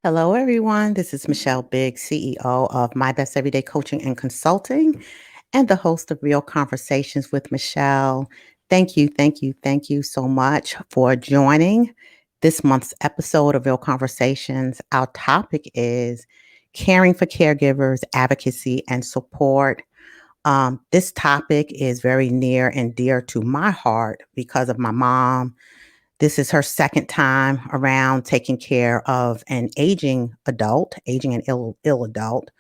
Hello, everyone. This is Michelle Biggs, CEO of My Best Everyday Coaching and Consulting, and the host of Real Conversations with Michelle. Thank you so much for joining this month's episode of Real Conversations. Our topic is caring for caregivers, advocacy, and support. This topic is very near and dear to my heart because of my mom. This is her second time around taking care of an aging and ill adult.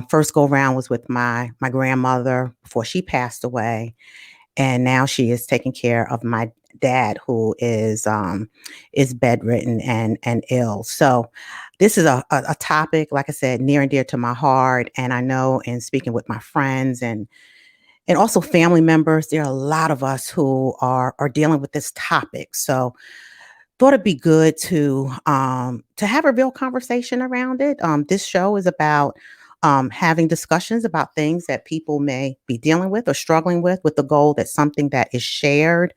First go round was with my grandmother before she passed away, and now she is taking care of my dad, who is bedridden and ill. So this is a topic, like I said, near and dear to my heart. And I know in speaking with my friends and also family members, there are a lot of us who are dealing with this topic. So thought it'd be good to have a real conversation around it. This show is about having discussions about things that people may be dealing with or struggling with the goal that something that is shared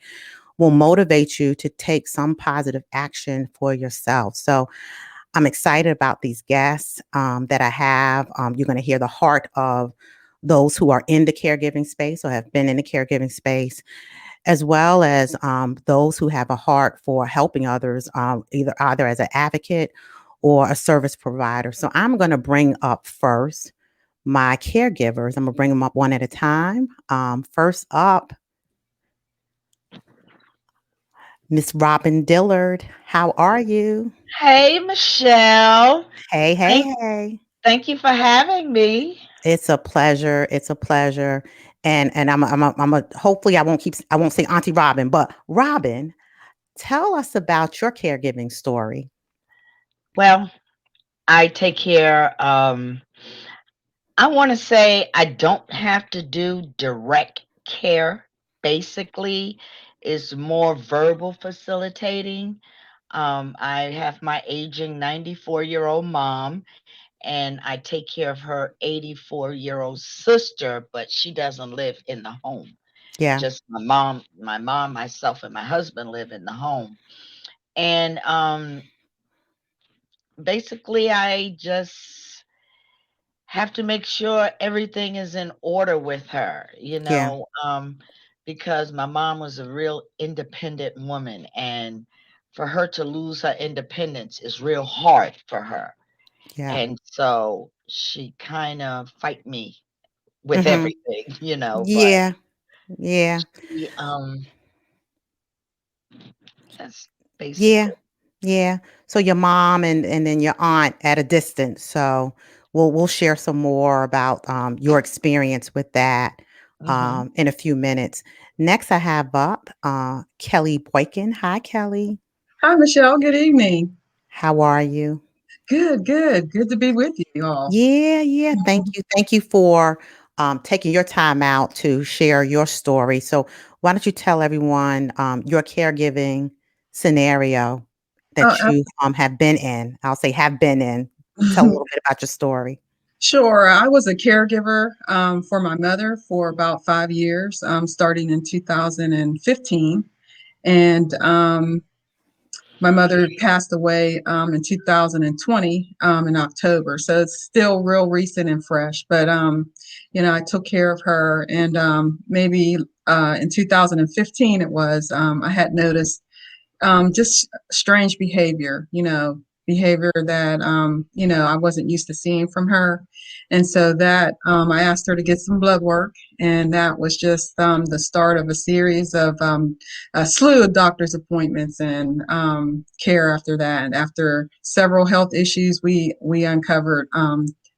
will motivate you to take some positive action for yourself. So I'm excited about these guests that I have. You're going to hear the heart of those who are in the caregiving space or have been in the caregiving space, as well as those who have a heart for helping others, either as an advocate or a service provider. So I'm going to bring up first my caregivers. I'm going to bring them up one at a time. First up, Miss Robin Dillard. How are you? Hey, Michelle. Hey, hey, Thank, hey. thank you for having me. It's a pleasure. It's a pleasure. And hopefully I won't say Auntie Robin, but Robin, tell us about your caregiving story. Well, I take care, I want to say I don't have to do direct care. Basically, it's more verbal facilitating. I have my aging 94-year-old mom, and I take care of her 84-year-old sister, but she doesn't live in the home. Yeah. Just my mom, myself, and my husband live in the home. And basically, I just have to make sure everything is in order with her, Yeah. because my mom was a real independent woman, and for her to lose her independence is real hard for her. Yeah. And so she kind of fight me with Mhm. everything, but Yeah. Yeah. she, that's Yeah. basically. Yeah. So your mom and then your aunt at a distance. So we'll share some more about your experience with that Mhm. in a few minutes. Next, I have up Kelly Boykin. Hi, Kelly. Hi, Michelle. Good evening. How are you? Good, good. Good to be with you all. Yeah, yeah. Thank Mhm. you. Thank you for taking your time out to share your story. So, why don't you tell everyone your caregiving scenario Oh, that you have been in? I'll say have been in. Tell a little bit about your story. sure. I was a caregiver for my mother for about 5 years, starting in 2015. And my mother passed away in 2020 in October. So it's still real recent and fresh. But, I took care of her. And maybe in 2015, it was, I had noticed just strange behavior, behavior that, I wasn't used to seeing from her. And so that I asked her to get some blood work. And that was just the start of a series of a slew of doctor's appointments and care after that. And after several health issues, we uncovered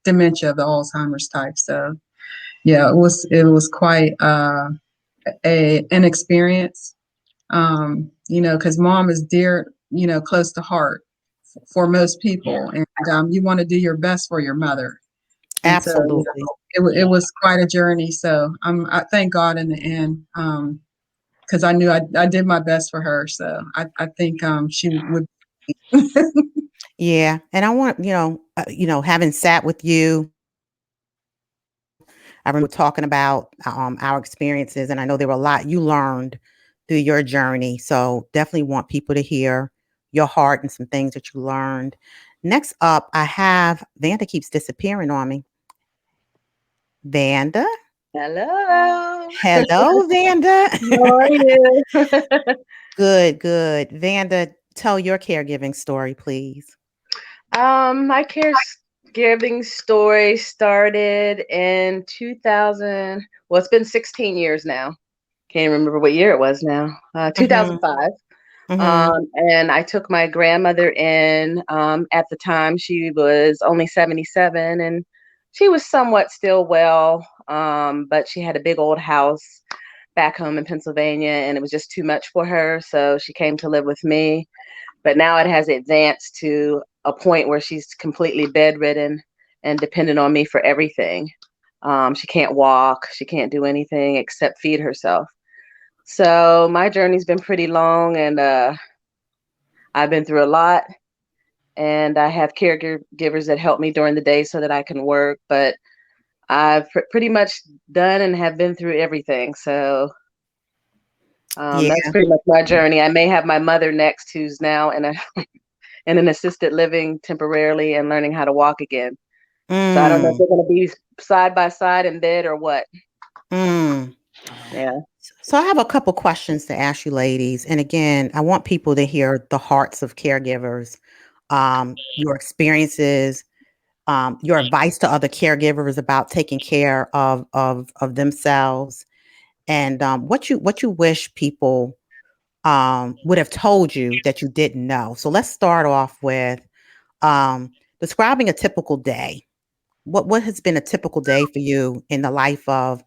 dementia, the Alzheimer's type. So yeah, it was quite an experience, because mom is dear, close to heart for most Yeah. people, and you want to do your best for your mother. And so Absolutely. it Yeah. was quite a journey. So I thank God in the end, because I knew I did my best for her. So I think she would. Yeah, and I want having sat with you, I remember talking about our experiences, and I know there were a lot you learned through your journey. So definitely want people to hear your heart and some things that you learned. Next up, I have Vanda keeps disappearing on me. Vanda. Hello. Hello, Vanda. How are you? Good, good. Vanda, tell your caregiving story, please. My caregiving story started in 2000. Well, it's been 16 years now. Can't remember what year it was now. Mhm. 2005. Mhm. And I took my grandmother in. At the time, she was only 77, and she was somewhat still well, but she had a big old house back home in Pennsylvania, and it was just too much for her. So she came to live with me. But now it has advanced to a point where she's completely bedridden and dependent on me for everything. She can't walk, she can't do anything except feed herself. So my journey's been pretty long, and I've been through a lot. And I have caregivers that help me during the day so that I can work. But I've pretty much done and have been through everything. So that's Yeah. pretty much my journey. I may have my mother next, who's now in an assisted living temporarily and learning how to walk again. So I don't know if Mm. they're going to be side by side in bed or what. Mm. Yeah. So I have a couple questions to ask you, ladies. And again, I want people to hear the hearts of caregivers, your experiences, your advice to other caregivers about taking care of themselves, and what you wish people would have told you that you didn't know. So let's start off with describing a typical day. What has been a typical day for you in the life of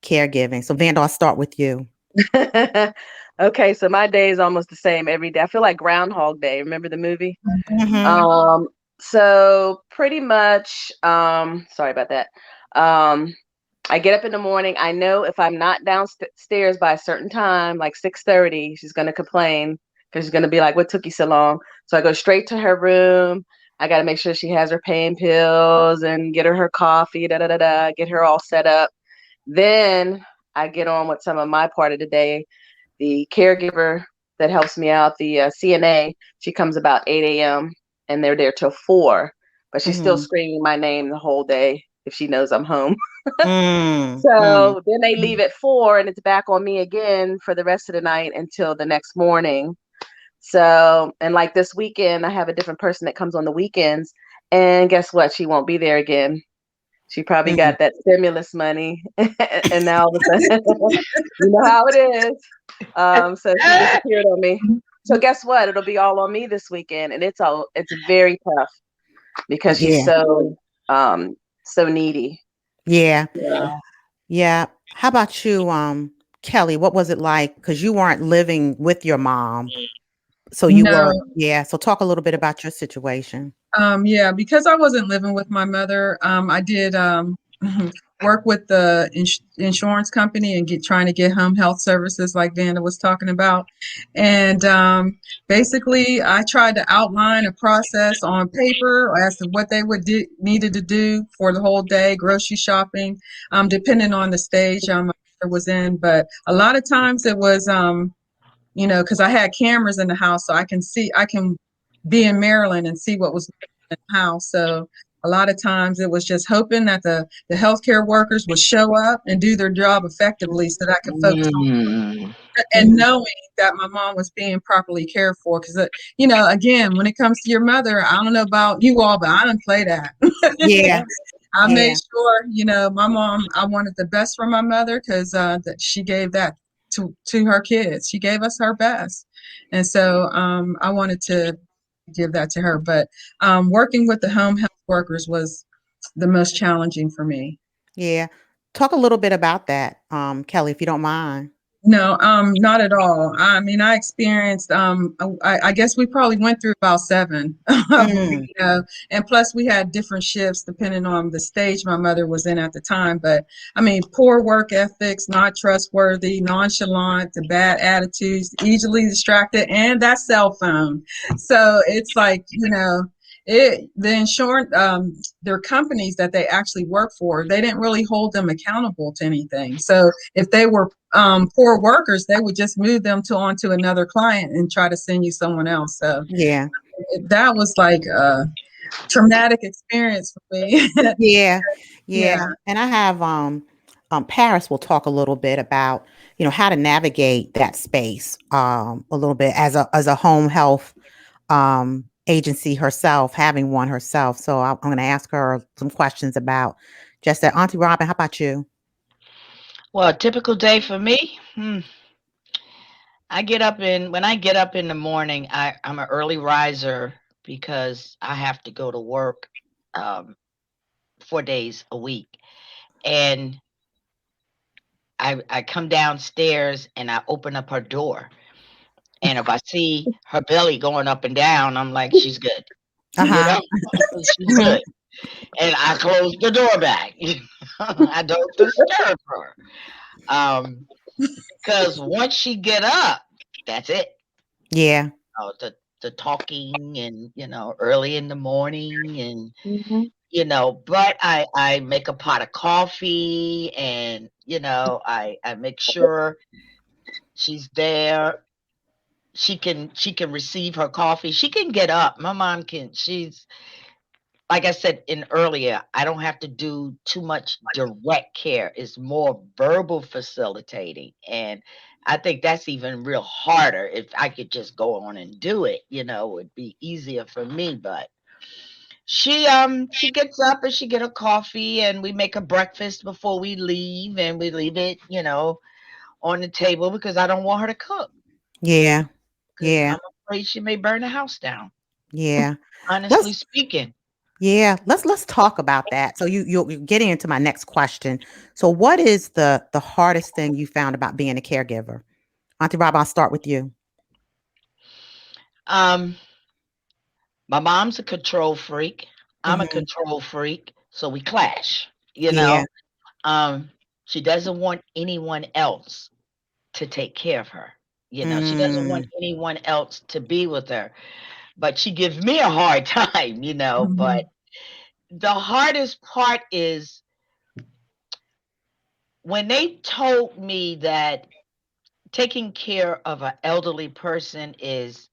caregiving? So Vanda, I'll start with you. Okay, so my day is almost the same every day. I feel like Groundhog Day. Remember the movie? Mm-hmm. Um, so pretty much, sorry about that. Um, I get up in the morning. I know if I'm not downstairs by a certain time, like 6:30, she's gonna complain because she's gonna be like, "What took you so long?" So I go straight to her room. I got to make sure she has her pain pills and get her coffee, da da da da, get her all set up. Then I get on with some of my part of the day. The caregiver that helps me out, the CNA, she comes about 8 a.m. and they're there till 4, but she's still Mm-hmm. screaming my name the whole day if she knows I'm home. Mm, mm, So then they leave at 4 and it's back on me again for the rest of the night until the next morning. So, and like this weekend, I have a different person that comes on the weekends. And guess what? She won't be there again. She probably mm. got that stimulus money. And now all of a sudden, you know how it is. So she disappeared on me. So guess what? It'll be all on me this weekend. And it's very tough because she's Yeah, so needy. yeah, Yeah. yeah. How about you, Kelly? What was it like? Because you weren't living with your mom, so you No, were. Yeah. So talk a little bit about your situation. yeah, because I wasn't living with my mother, I did work with the insurance company and trying to get home health services like Vanda was talking about. And basically, I tried to outline a process on paper as to what they would needed to do for the whole day, grocery shopping, depending on the stage my mother was in. But a lot of times it was because I had cameras in the house, so I can be in Maryland and see what was in the house. So a lot of times it was just hoping that the healthcare workers would show up and do their job effectively so that I could focus on Mm. and Mhm. knowing that my mom was being properly cared for. Because, again, when it comes to your mother, I don't know about you all, but I don't play that. Yeah, I made yeah, sure, my mom, I wanted the best for my mother because that she gave that to her kids. She gave us her best. And so I wanted to give that to her. But working with the home health workers was the most challenging for me. yeah. Talk a little bit about that, Kelly, if you don't mind. No, not at all. I mean, I experienced, I guess we probably went through about seven of them, Mm, and plus we had different shifts depending on the stage my mother was in at the time. But I mean, poor work ethics, not trustworthy, nonchalant, the bad attitudes, easily distracted, and that cell phone. So it's like, the insurance, their companies that they actually work for, they didn't really hold them accountable to anything. So if they were poor workers, they would just move them onto another client and try to send you someone else. So yeah, that was like traumatic experience for me. Yeah, yeah, Yeah. and I have, Paris will talk a little bit about, how to navigate that space, a little bit as a home health, agency herself, having one herself. So I'm gonna ask her some questions about just that. Auntie Robin, how about you? Well, a typical day for me, I get up in when I get up in the morning, I'm an early riser because I have to go to work um, 4 days a week. And I come downstairs and I open up her door. And if I see her belly going up and down, I'm like, she's good. You Uh-huh. know, she's Mhm. good. And I close the door back. I don't disturb her. Um, because once she get up, that's it. Yeah, The talking and early in the morning and Mhm. but I make a pot of coffee and I make sure she's there. She can receive her coffee. She can get up. My mom can. She's like I said in earlier, I don't have to do too much direct care. It's more verbal facilitating. And I think that's even real harder. If I could just go on and do it, it would be easier for me. But she gets up and she get her coffee and we make a breakfast before we leave and we leave it, on the table because I don't want her to cook yeah, because yeah, I'm afraid she may burn the house down, yeah. honestly Let's speaking. Yeah, let's talk about that. So you're getting into my next question. So what is the hardest thing you found about being a caregiver? Auntie Rob, I'll start with you. Um My mom's a control freak. I'm a Mhm. control freak, so we clash, Yeah. Um, she doesn't want anyone else to take care of her. She doesn't want Mm. anyone else to be with her, but she gives me a hard time, but Mhm. the hardest part is when they told me that taking care of an elderly person is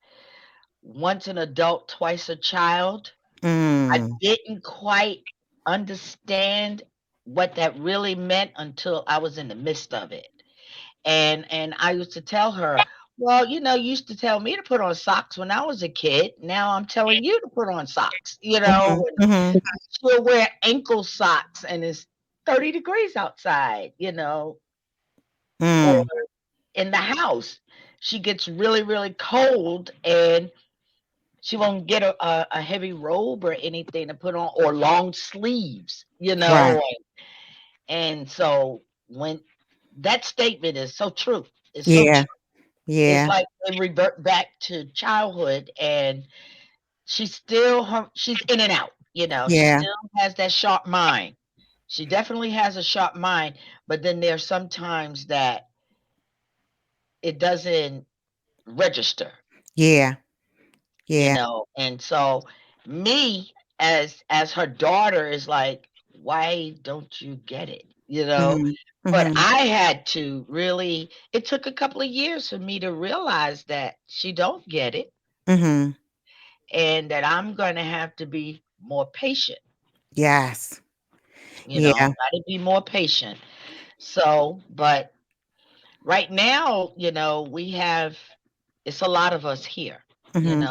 once an adult, twice a child. I Mm. didn't quite understand what that really meant until I was in the midst of it. And I used to tell her, "Well, you used to tell me to put on socks when I was a kid. Now I'm telling you to put on socks." Mhm. And Mhm. she'll wear ankle socks and it's 30 degrees outside, or Mm. in the house. She gets really, really cold and she won't get a heavy robe or anything to put on or long sleeves, Right. and so when that statement is so true. It's so Yeah. true. It's Yeah. like they revert back to childhood and she's in and out, she Yeah. still has that sharp mind. She definitely has a sharp mind, but then there's sometimes that it doesn't register. Yeah. Yeah. And so me as her daughter is like, why don't you get it, Mhm. but Mhm. I had to really, it took a couple of years for me to realize that she don't get it Mhm. and that I'm going to have to be more patient, Yes. Yeah. gotta be more patient. So but right now, we have, it's a lot of us here, Mhm.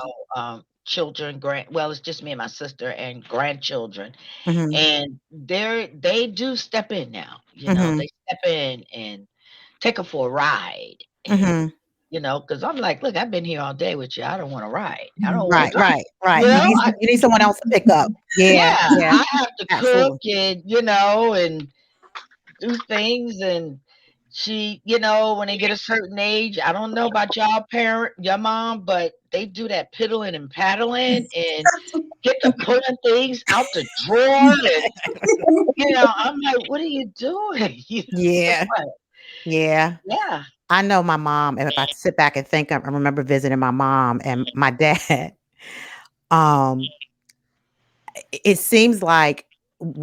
children, well, it's just me and my sister and grandchildren. Mhm. And they do step in now, Mhm. they step in and take her for a ride. And, Mhm. because I'm like, look, I've been here all day with you. I don't want to ride. I don't want to Right, drive. right, right. You need someone else to pick up. Yeah, Yeah, yeah. I have to cook Absolutely. and, and do things. And she, when they get a certain age, I don't know about your mom, but they do that piddling and paddling and get to pulling things out the drawer. And, I'm like, what are you doing? Yeah. What? Yeah. Yeah. I know my mom, and if I sit back and think, I remember visiting my mom and my dad. Um, it seems like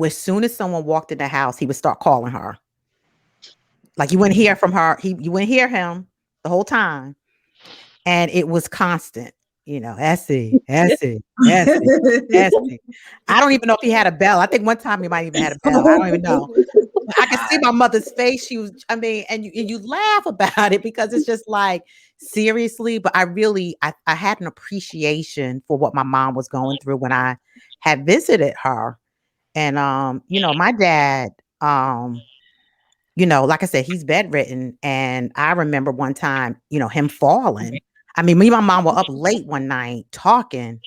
as soon as someone walked in the house, he would start calling her. Like you wouldn't hear from her. You wouldn't hear him the whole time, and it was constant. Essie, Essie, Essie, Essie. I don't even know if he had a bell. I think one time he might even had a bell. I don't even know. I could see my mother's face. She was, I mean, and you laugh about it because it's just like, seriously. But I had an appreciation for what my mom was going through when I had visited her. And my dad, like I said, he's bedridden. And I remember one time, him falling. I mean, me and my mom were up late one night talking,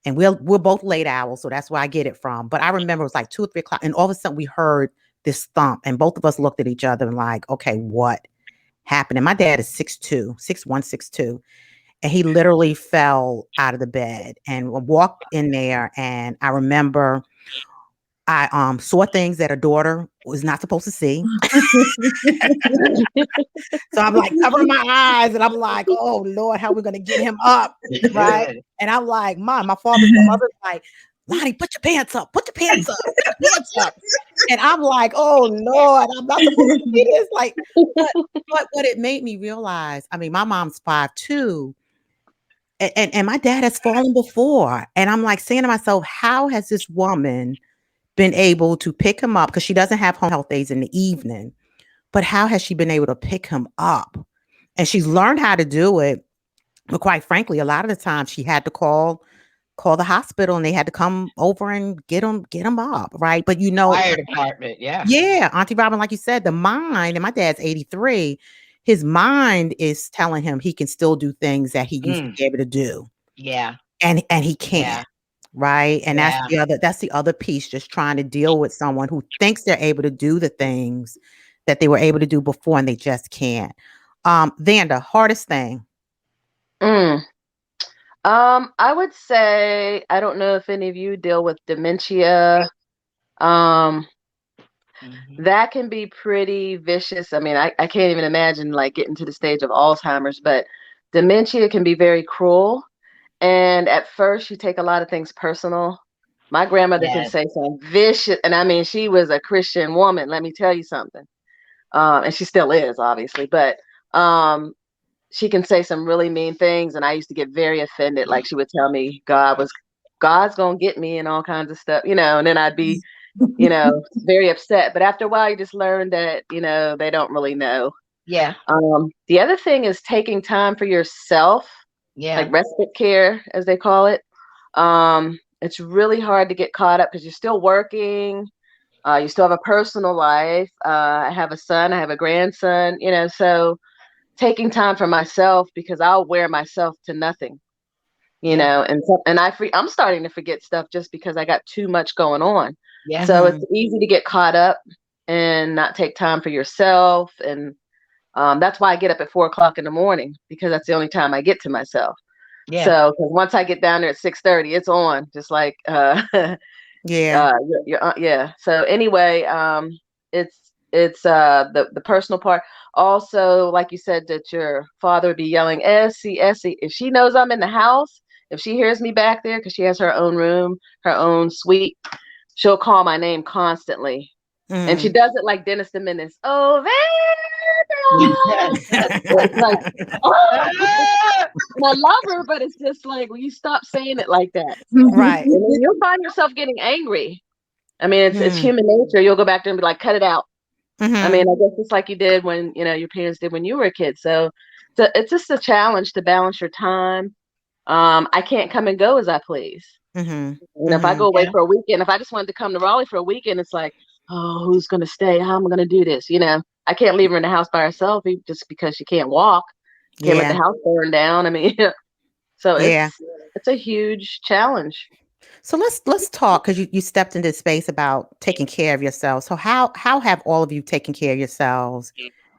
and we're both late owls, so that's where I get it from. But I remember it was like 2 or 3 o'clock, and all of a sudden we heard this thump, and both of us looked at each other and like, okay, what happened? And my dad is 6'2", 6'1", 6'2", and he literally fell out of the bed and walked in there. And I remember I saw things that a daughter was not supposed to see. So I'm like covering my eyes and I'm like, oh Lord, how are we gonna get him up? Right. And I'm like, my mother's like, Lonnie, put your pants up, put your pants up, put your pants up. And I'm like, oh Lord, I'm not supposed to see this. Like, but what it made me realize, I mean, my mom's 5'2", and my dad has fallen before. And I'm like saying to myself, how has this woman been able to pick him up? Because she doesn't have home health days in the evening. But how has she been able to pick him up? And she's learned how to do it. But quite frankly, a lot of the time she had to call the hospital and they had to come over and get him up, right? But Fire department, yeah. yeah, Auntie Robin, like you said, the mind, and my dad's 83, his mind is telling him he can still do things that he used to be able to do. Yeah. And he can't. Yeah. Right. And Yeah. that's the other piece, just trying to deal with someone who thinks they're able to do the things that they were able to do before and they just can't. Vanda, hardest thing. Mm. I would say, I don't know if any of you deal with dementia. That can be pretty vicious. I mean, I can't even imagine like getting to the stage of Alzheimer's, but dementia can be very cruel. And at first, you take a lot of things personal. My grandmother can Yes. say some vicious, and I mean, she was a Christian woman. Let me tell you something. And she still is, obviously, but she can say some really mean things, and I used to get very offended. Like she would tell me God's gonna get me and all kinds of stuff, and then I'd be, very upset. But after a while, you just learn that they don't really know. Yeah. The other thing is taking time for yourself, like Yeah. respite care, as they call it. It's really hard to get caught up because you're still working. You still have a personal life. I have a son. I have a grandson. So taking time for myself, because I'll wear myself to nothing. Yeah. And I'm starting to forget stuff just because I got too much going on. Yeah. So it's easy to get caught up and not take time for yourself. And that's why I get up at 4 o'clock in the morning, because that's the only time I get to myself. Yeah. So, because once I get down there at 6:30, it's on, just like Yeah. yeah. So anyway, it's the personal part. Also, like you said, that your father would be yelling, "Essie, Essie." If she knows I'm in the house, if she hears me back there, because she has her own room, her own suite, she'll call my name constantly. And she does it like Dennis the Menace. Oh, it's like, oh, and I love her, but it's just like, will you stop saying it like that? Right. And then you'll find yourself getting angry. I mean, it's Mm. human nature. You'll go back there and be like, cut it out. I mean, Mhm. I guess it's like you did when, your parents did when you were a kid. So it's just a challenge to balance your time. I can't come and go as I please. Mhm. If I go Mhm. away Yeah. for a weekend, if I just wanted to come to Raleigh for a weekend, it's like, oh, who's going to stay? How am I going to do this? I can't leave her in the house by herself just because she can't walk. Can't let the Yeah. house burn down. I mean, so Yeah. it's a huge challenge. So let's talk, because you stepped into space about taking care of yourselves. So how have all of you taken care of yourselves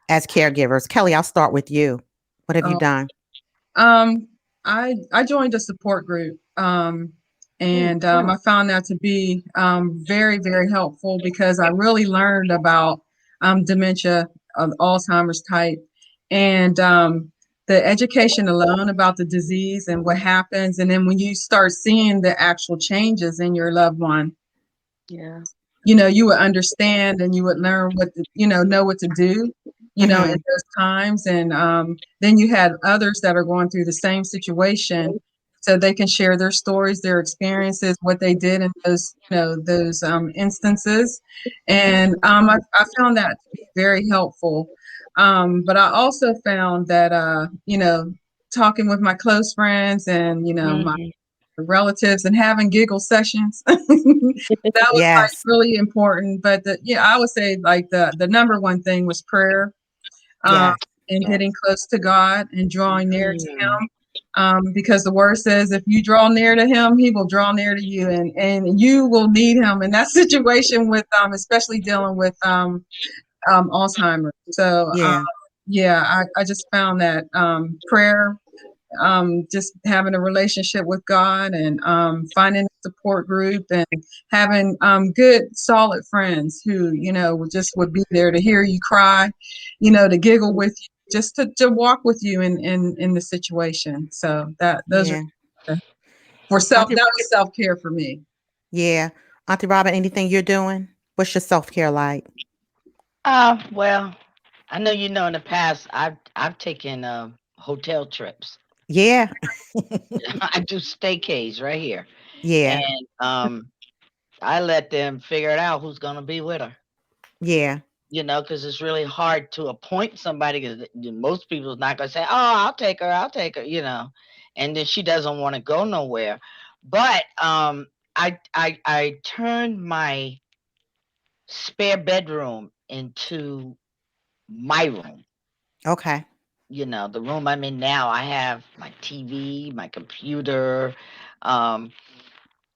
as caregivers? Kelly, I'll start with you. What have you Oh, done? I joined a support group, and I found that to be very, very helpful, because I really learned about dementia of Alzheimer's type, and the education alone about the disease and what happens, and then when you start seeing the actual changes in your loved one, Yeah. you would understand, and you would learn what know what to do, in Mhm. those times. And then you had others that are going through the same situation. so they can share their stories, their experiences, what they did in those, those instances. And I found that to be very helpful. But I also found that, talking with my close friends and, my Mhm. relatives and having giggle sessions, that was like Yes. really important. But I would say like the number one thing was prayer, um, Yes. and Yes. getting close to God and drawing near to Mm. Him. Because the word says, if you draw near to Him, He will draw near to you, and you will need Him in that situation with, especially dealing with Alzheimer's. So, Yeah. yeah, I just found that prayer, just having a relationship with God, and finding a support group, and having good, solid friends who, would be there to hear you cry, to giggle with you, just to walk with you in the situation. So those are Yeah. for self. Auntie, That was self care for me. yeah. Auntie Robin, anything you're doing? What's your self-care like? Well, I know in the past I've taken hotel trips. Yeah. I do staycays right here, Yeah. and I let them figure it out who's gonna be with her. Yeah. Because it's really hard to appoint somebody. Because most people's not gonna say, "Oh, I'll take her, I'll take her," and then she doesn't want to go nowhere. But I turned my spare bedroom into my room. Okay. The room I'm in now, I have my TV, my computer. Um,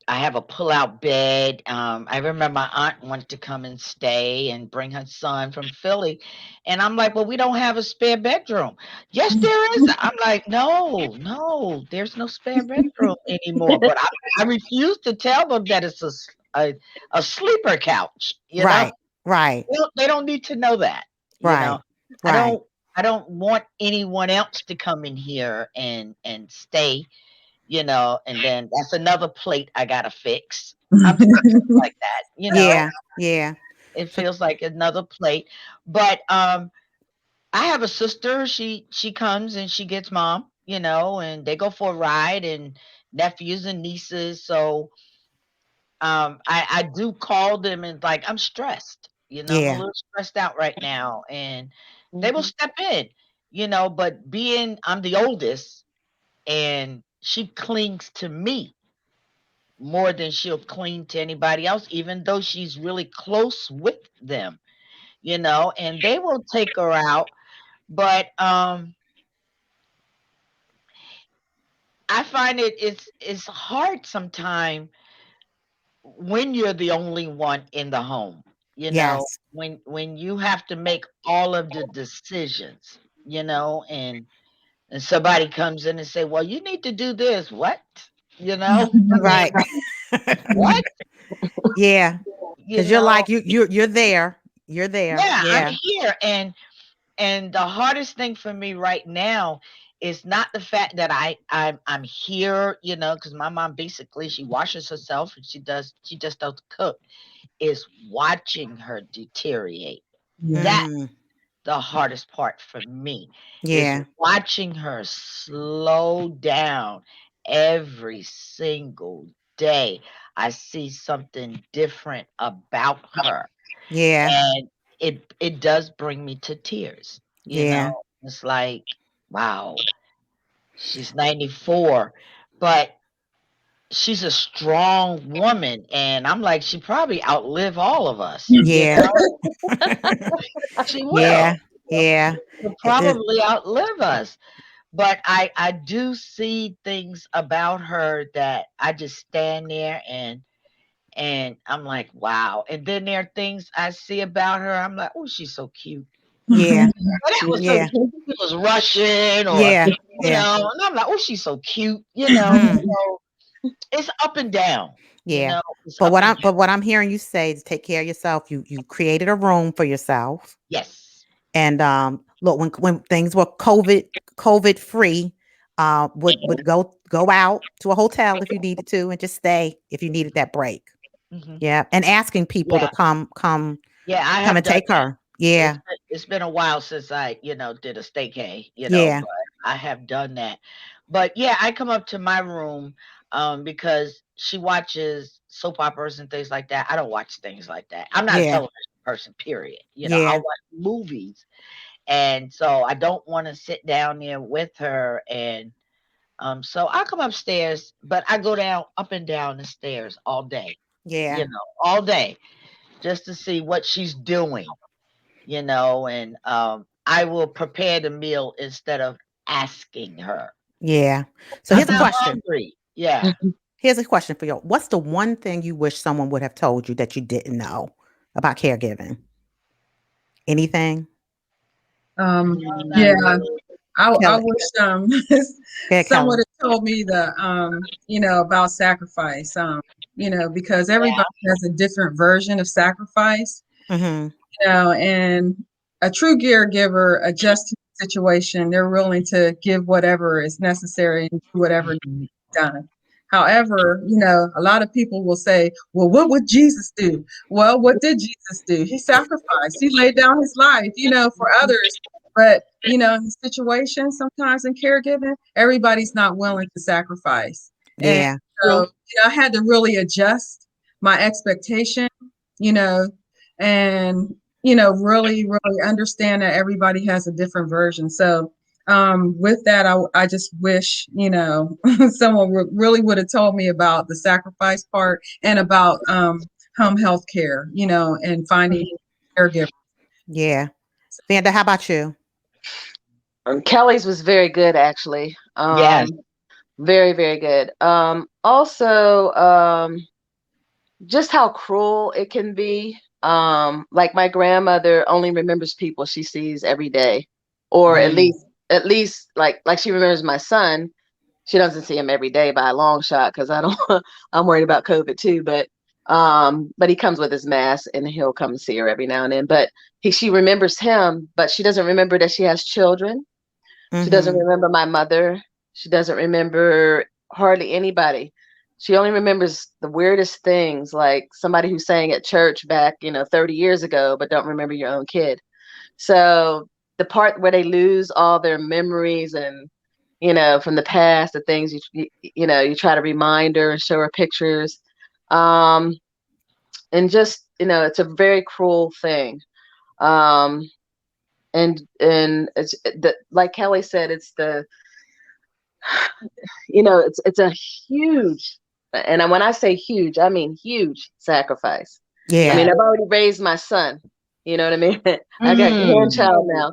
I have a pull-out bed. I remember my aunt wanted to come and stay and bring her son from Philly, and I'm like, "Well, we don't have a spare bedroom." Yes, there is. I'm like, "No, no, there's no spare bedroom anymore." But I refuse to tell them that it's a sleeper couch. Right. Right. They don't need to know that. You know, Right. I Right. don't I don't want anyone else to come in here and stay, and then that's another plate I gotta fix. I'm stuff like that. Yeah. Yeah. It So feels like another plate. But I have a sister, she comes and she gets mom, and they go for a ride, and nephews and nieces. So I do call them and like, I'm stressed, I'm a yeah. little stressed out right now, and they will Mhm. step in, but being I'm the oldest, and she clings to me more than she'll cling to anybody else, even though she's really close with them, and they will take her out. But I find it's hard sometimes when you're the only one in the home, Yes. when you have to make all of the decisions, and somebody comes in and say, "Well, you need to do this." What? I mean, Right. what? yeah. You Cause you're know? like you're there. You're there. Yeah, I'm Yeah. here, and the hardest thing for me right now is not the fact that I'm here, because my mom basically she washes herself and she just doesn't cook. Is watching her deteriorate. Yeah. That's Mm. the hardest part for me, is Yeah. watching her slow down every single day. I see something different about her, Yeah. and it does bring me to tears. Yeah. It's like, wow, she's 94, but she's a strong woman, and I'm like, she probably outlive all of us. Yeah. She yeah. will. Yeah. She'll It, probably outlive us. But I do see things about her that I just stand there and I'm like, wow. And then there are things I see about her. I'm like, oh, she's so cute. yeah. Oh, that was so Yeah. cute. She was Russian, or Yeah. Yeah. and I'm like, oh, she's so cute. Mm. So it's up and down. Yeah. It's But up what and I'm down. but what I'm hearing you say is take care of yourself. You created a room for yourself. Yes. And look, when things were COVID free, would go out to a hotel if you needed to, and just stay if you needed that break. Hmm. Yeah, and asking people to Yeah. Yeah. I come have and done take her. It's Yeah, been, it's been a while since I, did a staycay, yeah, but I have done that. But yeah, I come up to my room because she watches soap operas and things like that. I don't watch things like that. I'm not a Yeah. television person, period. I'll Yeah. watch movies. And so I don't want to sit down there with her. And so I come upstairs, but I go down up and down the stairs all day, Yeah. all day, just to see what she's doing, and I will prepare the meal instead of asking her. Yeah. So I'm here's a not question. hungry. Yeah. Here's a question for you. What's the one thing you wish someone would have told you that you didn't know about caregiving? Anything? Yeah, Mm, I Kelly. wish Yeah, someone Kelly. had told me about sacrifice. Because everybody has a different version of sacrifice. Mm-hmm. And a true caregiver adjusts to the situation. They're willing to give whatever is necessary and do whatever needs mhm, to be done. However, a lot of people will say, well, what would Jesus do? Well, what did Jesus do? He sacrificed. He laid down his life, for others. But, in the situation, sometimes in caregiving, everybody's not willing to sacrifice. And Yeah. true. so, I had to really adjust my expectation, you know, and really, really understand that everybody has a different version. So, with that, I just wish, someone really would have told me about the sacrifice part and about home health care, and finding caregivers. Yeah. Vanda, how about you? Kelly's was very good, actually. Yes. Very, very good. Also, just how cruel it can be. Like my grandmother only remembers people she sees every day, or at Mm, least at least like she remembers my son. She doesn't see him every day by a long shot because I don't. I'm worried about COVID too, but he comes with his mask and he'll come see her every now and then. But she remembers him, but she doesn't remember that she has children. She doesn't Mm-hmm. remember my mother. She doesn't remember hardly anybody. She only remembers the weirdest things, like somebody who sang at church back, 30 years ago, but don't remember your own kid. So the part where they lose all their memories and, from the past, the things you try to remind her and show her pictures. Um, and just, it's a very cruel thing. Um, and it's like Kelly said, it's a huge, and when I say huge, I mean huge sacrifice. I Yeah. mean, yes. I've already raised my son. You know what I mean? I got Mm, grandchild now.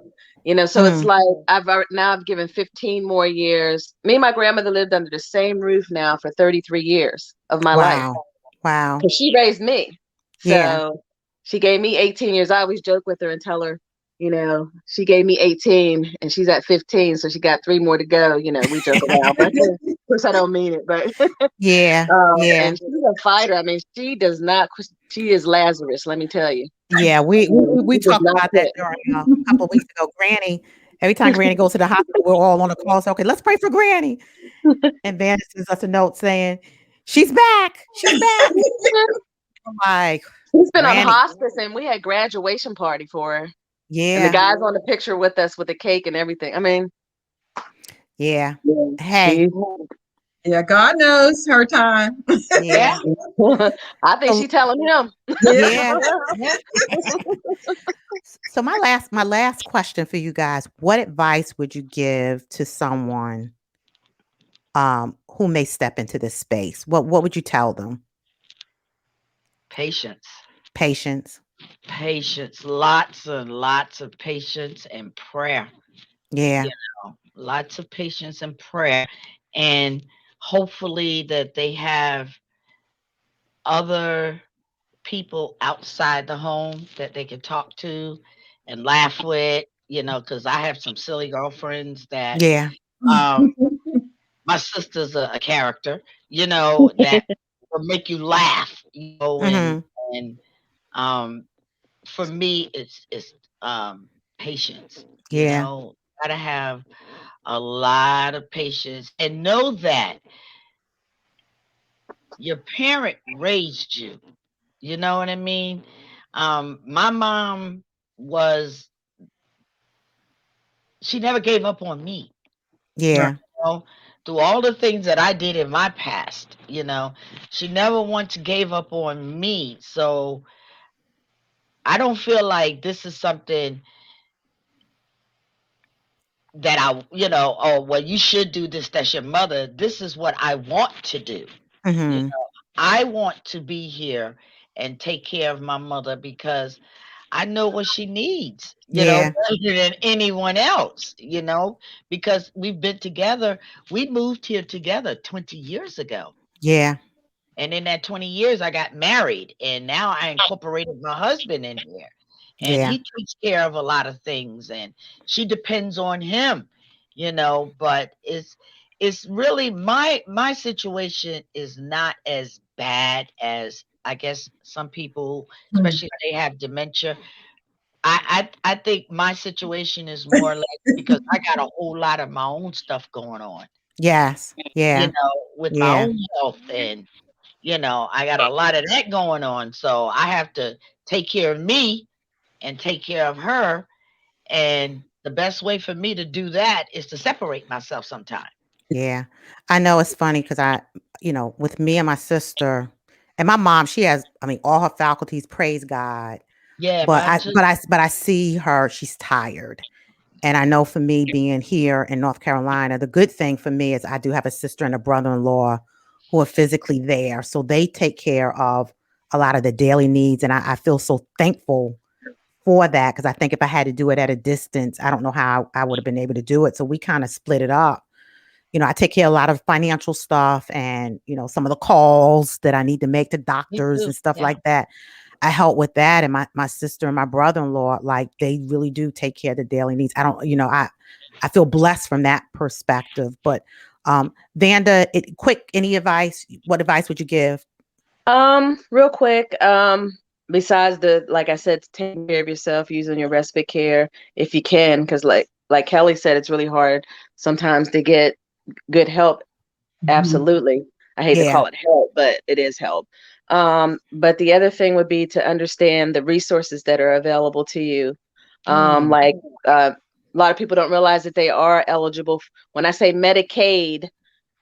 So it's Mm. like I've given 15 more years. Me and my grandmother lived under the same roof now for 33 years of my life Wow. Wow. because she raised me. Yeah. So she gave me 18 years. I always joke with her and tell her, she gave me 18 and she's at 15, so she got 3 more to go. We joke around, but of course I don't mean it. But Yeah. Yeah. and she's a fighter. I mean, she does not. She is Lazarus. Let me tell you. Yeah. We She does talked not about that quit. during a couple of weeks ago. Granny, every time Granny goes to the hospital, we're all on the call. So, okay, let's pray for Granny. And Vanda sends us a note saying, she's back. She's back. I'm like, She's been on Granny. hospice, and we had graduation party for her, and the Yeah. guys on the picture with us with the cake and everything. I mean, Yeah. yeah, Hey. she. Yeah, God knows her time. Yeah. yeah. I think So she telling him. Yeah. yeah. Yeah. So my last question for you guys, what advice would you give to someone who may step into this space? What would you tell them? Patience. Patience. Patience. Lots and lots of patience and prayer. Yeah. You lots of patience and prayer. And hopefully that they have other people outside the home that they can talk to and laugh with, because I have some silly girlfriends that Yeah. um my sister's a character, that will make you laugh, Mhm. and um for me it's patience, Yeah. gotta have a lot of patience and know that your parent raised you. You know what I mean? My mom was she never gave up on me. Right. Yeah. You know, through all the things that I did in my past, she never once gave up on me. So I don't feel like this is something that oh, well, you should do this. That's your mother. This is what I want to do. You Mhm. know, I want to be here and take care of my mother because I know what she needs, Yeah. better than anyone else, because we've been together. We moved here together 20 years ago. Yeah. And in that 20 years, I got married, and now I incorporated my husband in here. And Yeah. he takes care of a lot of things, and she depends on him. But it's really my situation is not as bad as I guess some people, Mm. especially if they have dementia. I think my situation is more like because I got a whole lot of my own stuff going on, Yes. Yeah. with my Yeah. own health, and I got a lot of that going on. So I have to take care of me and take care of her. And the best way for me to do that is to separate myself sometime. Yeah. I know it's funny because with me and my sister and my mom, she has, I mean, all her faculties, praise God. Yeah, But mine I, too. but I see her, she's tired. And I know for me being here in North Carolina, the good thing for me is I do have a sister and a brother-in-law who are physically there. So they take care of a lot of the daily needs. And I feel so thankful for that because I think if I had to do it at a distance, I don't know how I would have been able to do it. So we kind of split it up. I take care of a lot of financial stuff and, some of the calls that I need to make to Me doctors too. and stuff Yeah. like that. I help with that. And my sister and my brother-in-law, like they really do take care of the daily needs. I don't, I feel blessed from that perspective. But Vanda, quick, any advice? What advice would you give? Real quick, besides the, like I said, taking care of yourself, using your respite care if you can, because like Kelly said, it's really hard sometimes to get good help. Mhm. Absolutely. I hate to Yeah, call it help, but it is help. But the other thing would be to understand the resources that are available to you. mm, Like a lot of people don't realize that they are eligible. When I say Medicaid,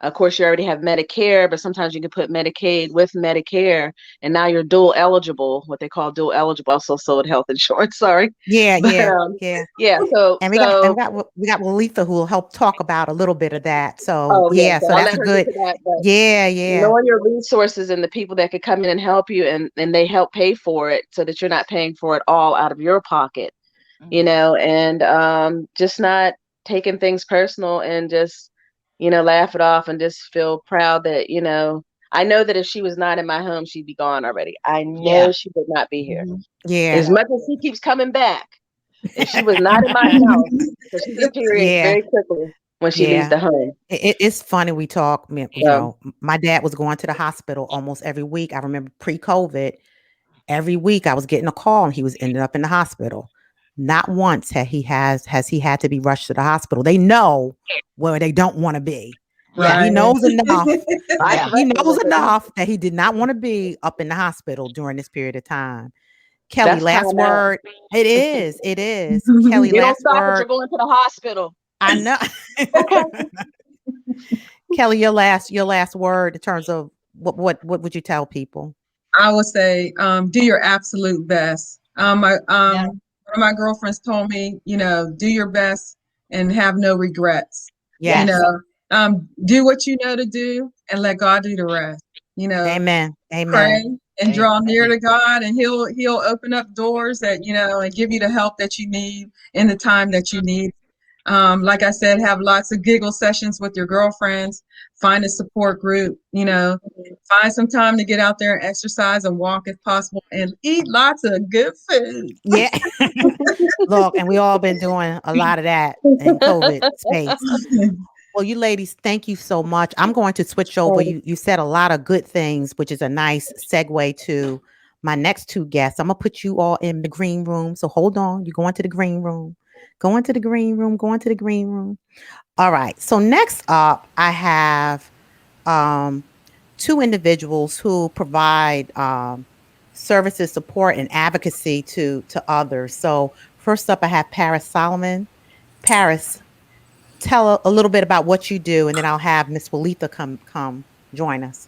of course, you already have Medicare, but sometimes you can put Medicaid with Medicare, and now you're dual eligible, what they call dual eligible. Also sold health insurance, sorry. yeah, But yeah, yeah. yeah, so And so we got Letha who will help talk about a little bit of that. So oh yeah, yeah, so so I'll that's let a her get good. to that. But Yeah, yeah, knowing your resources and the people that could come in and help you, and they help pay for it so that you're not paying for it all out of your pocket, Mhm. and just not taking things personal, and just laugh it off and just feel proud that I know that if she was not in my home, she'd be gone already. I Yeah. know she would not be here. Mhm. yeah, As Yeah. much as she keeps coming back, if she was not in my house, because she deteriorates yeah, very quickly when she leaves yeah. the home. It's funny we talk. So My dad was going to the hospital almost every week. I remember pre-COVID, every week I was getting a call and he was ending up in the hospital. Not once has he had to be rushed to the hospital. They know where they don't want to be. Yeah. He Right. knows enough. I Yeah. He threatened her knows with it. enough that he did not want to be up in the hospital during this period of time. Kelly, That's last time out. word. It is. It is. Kelly, You don't last stop until word. going to the hospital. I know. Okay. Kelly, your last word in terms of what would you tell people? I would say, do your absolute best. Yeah. One of my girlfriends told me, do your best and have no regrets. You Yes. Yes. know, do what you know to do and let God do the rest. You know, Amen. Amen. pray and draw near Amen. to God, and He'll open up doors that and give you the help that you need in the time that you need. Like I said, have lots of giggle sessions with your girlfriends. Find a support group. Find some time to get out there and exercise and walk if possible, and eat lots of good food. Yeah. Look, and we all been doing a lot of that in COVID space. Well, you ladies, thank you so much. I'm going to switch over. You said a lot of good things, which is a nice segue to my next two guests. I'm gonna put you all in the green room. So hold on. You're going to the green room. Going to the green room. Going to the green room. All right. So next up, I have um, two individuals who provide services, support, and advocacy to others. So first up, I have Paris Solomon. Paris, tell a little bit about what you do, and then I'll have Miss Walitha come join us.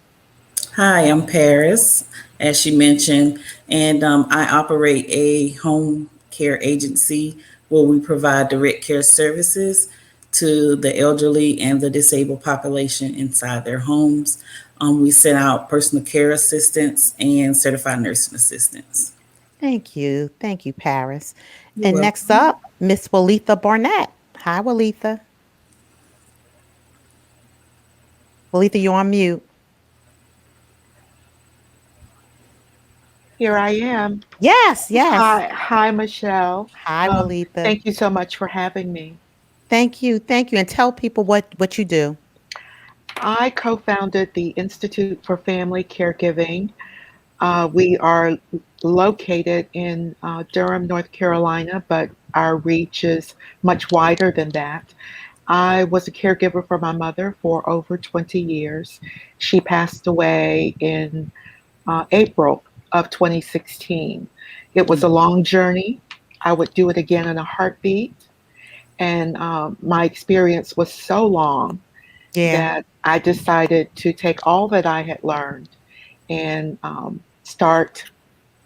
Hi, I'm Paris, as she mentioned, and I operate a home care agency where we provide direct care services to the elderly and the disabled population inside their homes. We send out personal care assistants and certified nursing assistants. Thank you, Paris. You're And next welcome. up, Miss Walitha Barnett. Hi, Walitha. Walitha, you on mute? Here I am. Yes, yes. Hi, Michelle. Hi, Walitha. Thank you so much for having me. Thank you, and tell people what you do. I co founded the Institute for Family Caregiving. We are located in Durham, North Carolina, but our reach is much wider than that. I was a caregiver for my mother for over 20 years. She passed away in April of 2016. It was a long journey. I would do it again in a heartbeat. And my experience was so long Yeah, that I decided to take all that I had learned and start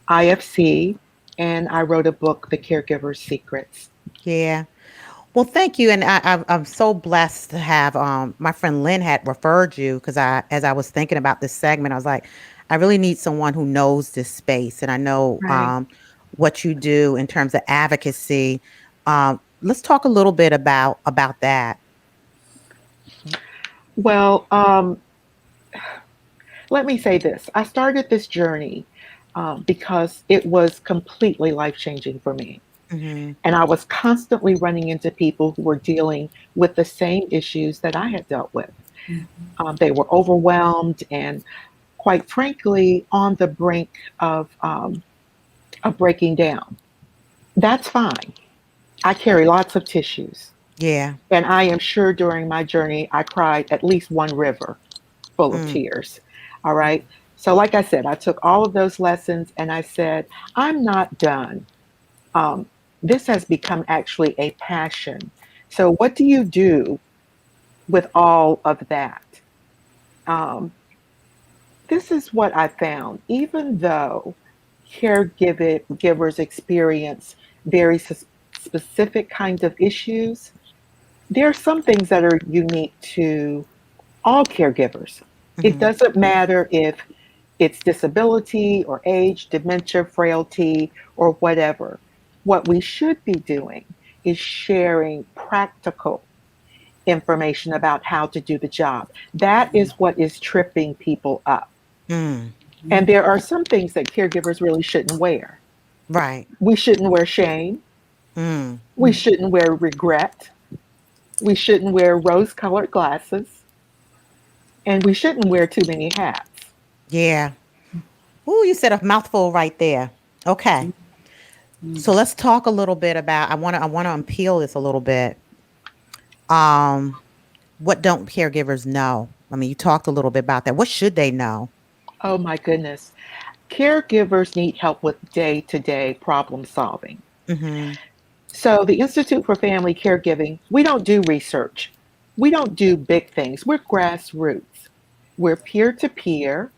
IFC. And I wrote a book, The Caregiver's Secrets. yeah. Well, thank you, and I'm so blessed to have my friend Lynn had referred you because as I was thinking about this segment, I was like, I really need someone who knows this space, and I know Right. what you do in terms of advocacy. Let's talk a little bit about that. Well, let me say this. I started this journey because it was completely life changing for me. Mm-hmm. And I was constantly running into people who were dealing with the same issues that I had dealt with. They were overwhelmed and, quite frankly, on the brink of breaking down. That's fine. I carry lots of tissues. Yeah. And I am sure during my journey, I cried at least one river full of Mm, tears. All right. So, like I said, I took all of those lessons and I said, I'm not done. Um, this has become actually a passion. So, what do you do with all of that? Um, this is what I found. Even though caregivers experience very specific kinds of issues, there are some things that are unique to all caregivers. It mm-hmm. doesn't matter if it's disability or age, dementia, frailty, or whatever. What we should be doing is sharing practical information about how to do the job. That is what is tripping people up. Mm, And there are some things that caregivers really shouldn't wear. right. We shouldn't wear shame. Mm, We shouldn't wear regret. We shouldn't wear rose colored glasses. And we shouldn't wear too many hats. yeah. Ooh, you said a mouthful right there. Okay. So let's talk a little bit about I want to unpeel this a little bit. Um, what don't caregivers know? I mean, you talked a little bit about that. What should they know? Oh my goodness. Caregivers need help with day to day problem solving. Mhm. So, the Institute for Family Caregiving, we don't do research. We don't do big things. We're grassroots. We're peer to peer.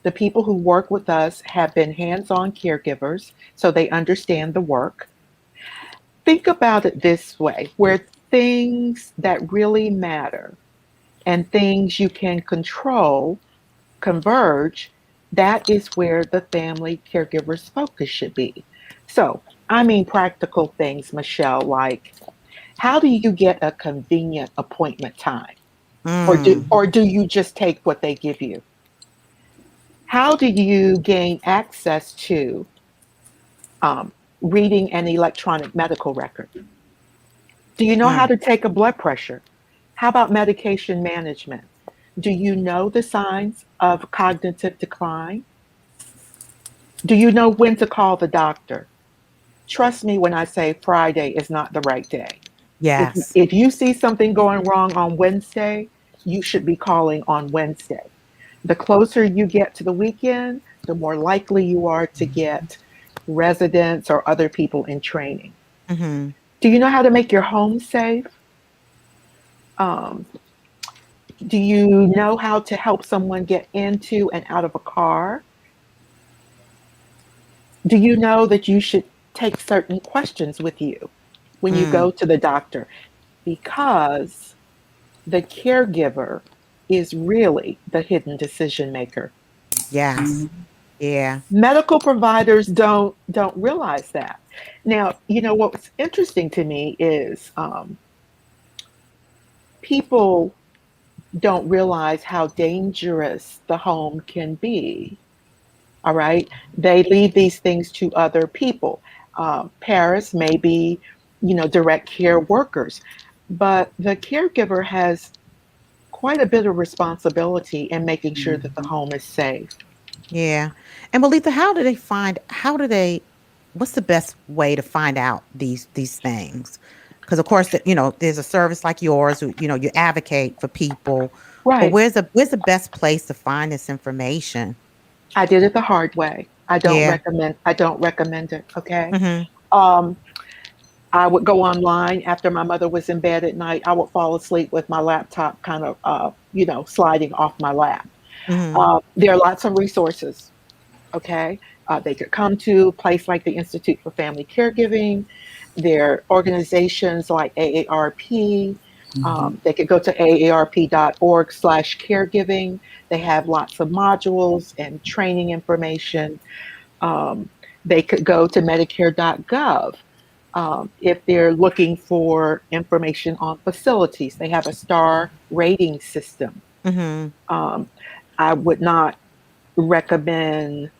The people who work with us have been hands on caregivers, so they understand the work. Think about it this way, where things that really matter and things you can control converge, that is where the family caregiver's focus should be. So, I mean, practical things, Michelle, like how do you get a convenient appointment time? Mm. Or do you just take what they give you? How do you gain access to um, reading an electronic medical record? Do you know how Mm. to take a blood pressure? How about medication management? Do you know the signs of cognitive decline? Do you know when to call the doctor? Trust me when I say Friday is not the right day. Yes. If you see something going wrong on Wednesday, you should be calling on Wednesday. The closer you get to the weekend, the more likely you are to get residents or other people in training. Mhm. Do you know how to make your home safe? Um, do you know how to help someone get into and out of a car? Do you know that you should take certain questions with you when you Mm, go to the doctor? Because the caregiver is really the hidden decision maker. yes. Yeah. Medical providers don't realize that. Now, you know what's interesting to me is people don't realize how dangerous the home can be. All right, they leave these things to other people. Paris may be, direct care workers, but the caregiver has quite a bit of responsibility in making sure that the home is safe. Yeah. And Melita, how do they what's the best way to find out these things? Because of course there's a service like yours, you advocate for people, but Right. where's the best place to find this information? I did it the hard way. Yeah. I don't recommend it, okay? Mhm. Um, I would go online after my mother was in bed at night. I would fall asleep with my laptop kind of, sliding off my lap. Mhm. There are lots of resources, okay? They could come to a place like the Institute for Family Caregiving. There are organizations like AARP. They could go to aarp.org/caregiving. They have lots of modules and training information. Um, they could go to medicare.gov. If they're looking for information on facilities, they have a star rating system. Mhm. Um, I would not recommend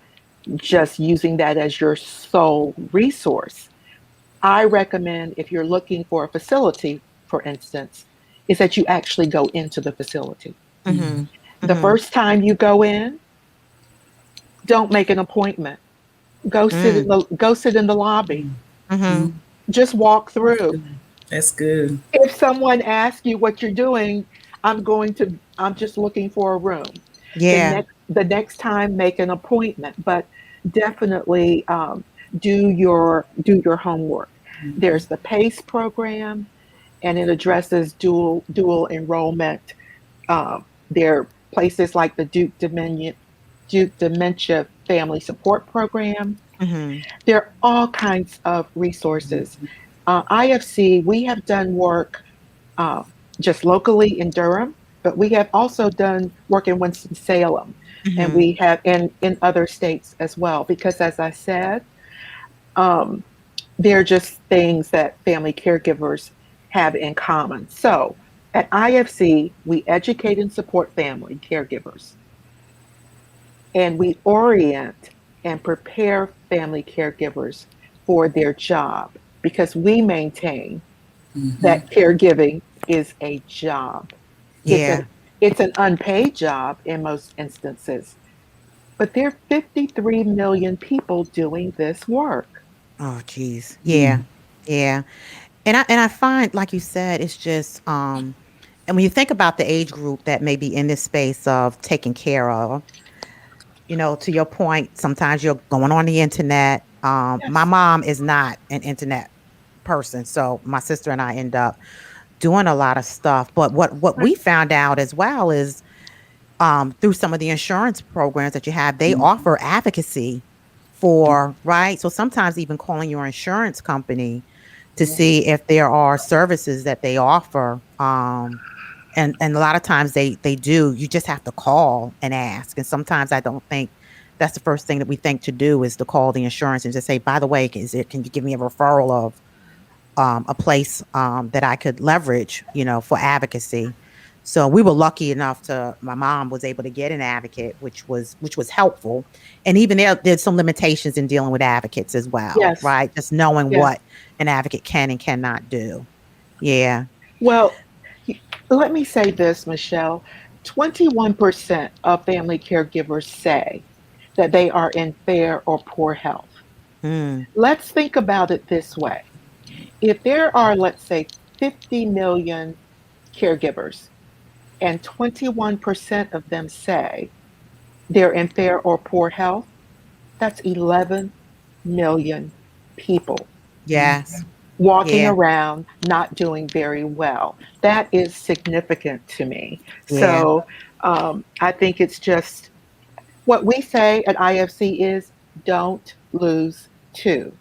just using that as your sole resource. I recommend if you're looking for a facility, for instance, is that you actually go into the facility. Mhm. The Mhm. first time you go in, don't make an appointment. Mm. Go sit in the lobby. Mhm. Just walk That's through. good. That's good. If someone asks you what you're doing, I'm just looking for a room. Yeah. The next time, make an appointment, but definitely do your homework. There's the PACE program, and it addresses dual enrollment. There are places like the Duke Dementia Family Support Program. Mhm. There are all kinds of resources. IFC, we have done work uh, just locally in Durham, but we have also done work in Winston-Salem, and Mhm. we have in other states as well. Because as I said, um, they're just things that family caregivers have in common. So at IFC, we educate and support family caregivers, and we orient and prepare family caregivers for their job because we maintain that caregiving is a job. It's an Yeah. it's an unpaid job in most instances, but there are 53 million people doing this work. Oh, geez. Yeah. Yeah. And I find, like you said, it's just and when you think about the age group that may be in this space of taking care of, to your point, sometimes you're going on the internet. My Yes. mom is not an internet person, so my sister and I end up doing a lot of stuff. But what Right. we found out as well is through some of the insurance programs that you have, they offer advocacy for, right? So sometimes even calling your insurance company to see if there are services that they offer. And a lot of times they do. You just have to call and ask. And sometimes I don't think that's the first thing that we think to do is to call the insurance and just say, by the way, can you give me a referral of a place that I could leverage, for advocacy. So we were lucky enough to my mom was able to get an advocate, which was helpful. And even there's some limitations in dealing with advocates as well, Yes. right? Just knowing Yes. what an advocate can and cannot do. Yeah. Well, let me say this, Michelle. 21% of family caregivers say that they are in fair or poor health. Mm, Let's think about it this way. If there are, let's say, 50 million caregivers, and 21% of them say they're in fair or poor health, that's 11 million people. yes. walking Yeah. around, not doing very well. That is significant to me. Yeah. So I think it's just what we say at IFC is don't lose two.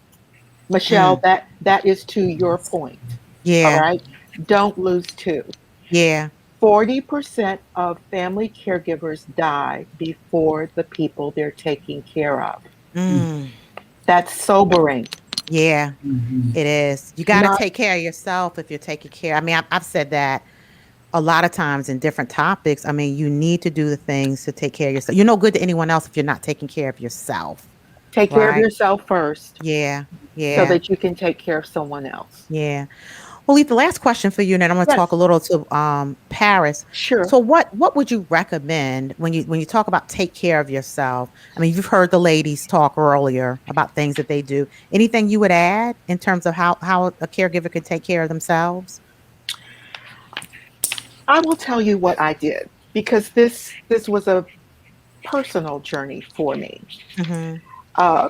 Michelle, Mm. that is to your point. All Yeah. right. Don't lose two. Yeah. 40% of family caregivers die before the people they're taking care of. Mm. That's sobering. Yeah. Mhm. It is. You got to Not take care of yourself if you're taking care. I mean, I've said that a lot of times in different topics. I mean, you need to do the things to take care of yourself. You're no good to anyone else if you're not taking care of yourself, take care of right? yourself first Yeah. so Yeah. that you can take care of someone else. Yeah. Well, Lee, the last question for you, and then I'm going to talk a Yes, little to Paris. sure. So, what would you recommend when you talk about take care of yourself? I mean, you've heard the ladies talk earlier about things that they do. Anything you would add in terms of how a caregiver could take care of themselves? I will tell you what I did because this was a personal journey for me. Mm-hmm. Uh,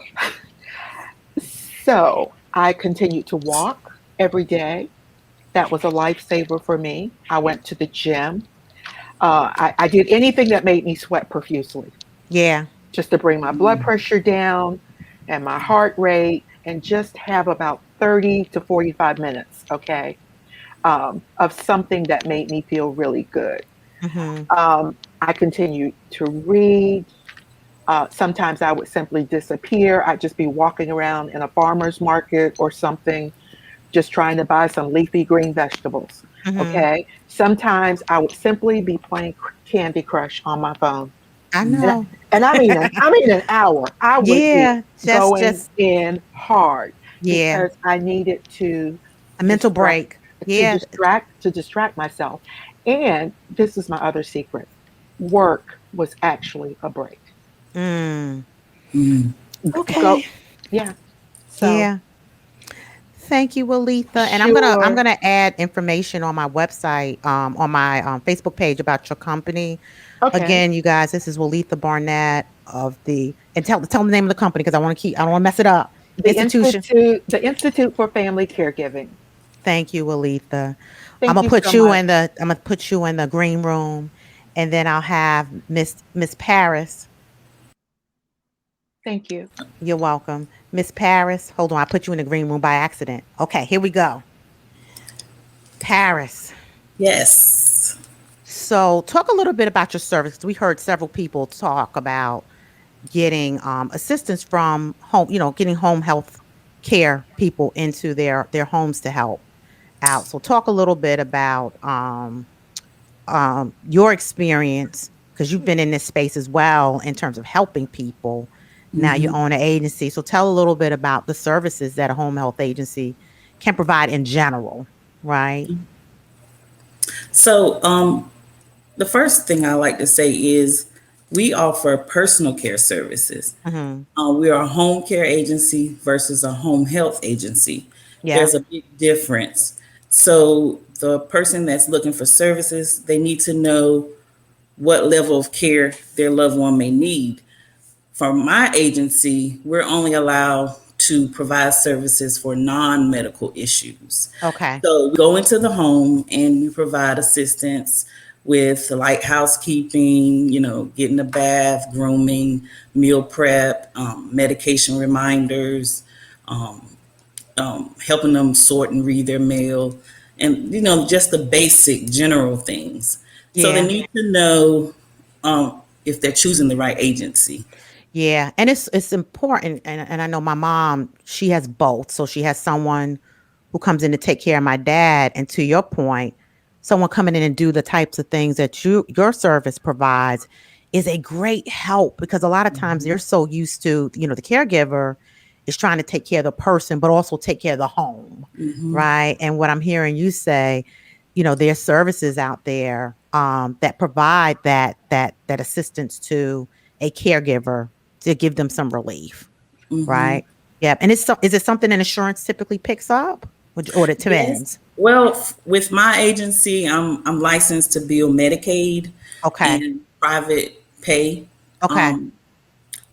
so I continued to walk every day. That was a lifesaver for me. I went to the gym. I did anything that made me sweat profusely Yeah. just to bring my blood pressure down and my heart rate and just have about 30 to 45 minutes, okay, of something that made me feel really good. Mm-hmm. I continued to read. Sometimes I would simply disappear. I'd just be walking around in a farmer's market or something, just trying to buy some leafy green vegetables. Mm-hmm. Okay. Sometimes I would simply be playing Candy Crush on my phone. I And, know. and I mean an hour. I would be Yeah. Just going just in hard yeah. because I needed to A mental distract break. Yeah. to distract myself. And this is my other secret. Work was actually a break. Mm. Mhm. Go, Okay. yeah. So Yeah. Thank you, Walitha. And I'm sure. gonna add information on my website, on my Facebook page about your company. Okay. Again, you guys, this is Walitha Barnett of and tell the name of the company because I don't want to mess it up. Institution. The Institute for Family Caregiving. Thank you, Walitha. Thank you so much. I'm gonna put you in the green room, and then I'll have Miss Paris. Thank you. You're welcome, Miss Paris. Hold on, I put you in the green room by accident. Okay, here we go, Paris. Yes. So, talk a little bit about your service. We heard several people talk about getting assistance from home, getting home health care people into their homes to help out. So, talk a little bit about your experience because you've been in this space as well in terms of helping people. Now you Mhm. own an agency. So, tell a little bit about the services that a home health agency can provide in general, right? So, the first thing I like to say is we offer personal care services. Mm-hmm. We are a home care agency versus a home health agency. Yeah. There's a big difference. So, the person that's looking for services, they need to know what level of care their loved one may need. For my agency, we're only allowed to provide services for non medical issues. Okay. So we go into the home and we provide assistance with like housekeeping, getting a bath, grooming, meal prep, medication reminders, um, helping them sort and read their mail, and just the basic general things. So they Yeah. need to know if they're choosing the right agency. Yeah, and it's important, and I know my mom, she has both. So she has someone who comes in to take care of my dad, and to your point, someone coming in and do the types of things that your service provides is a great help because a lot of times they're so used to, the caregiver is trying to take care of the person, but also take care of the home, Hmm. right? And what I'm hearing you say, there's services out there that provide that assistance to a caregiver to give them some relief, Hmm. right? Yeah, and is it something an insurance typically picks up, or it Yes. depends? Well, with my agency, I'm licensed to bill Medicaid Okay, and private pay okay, um,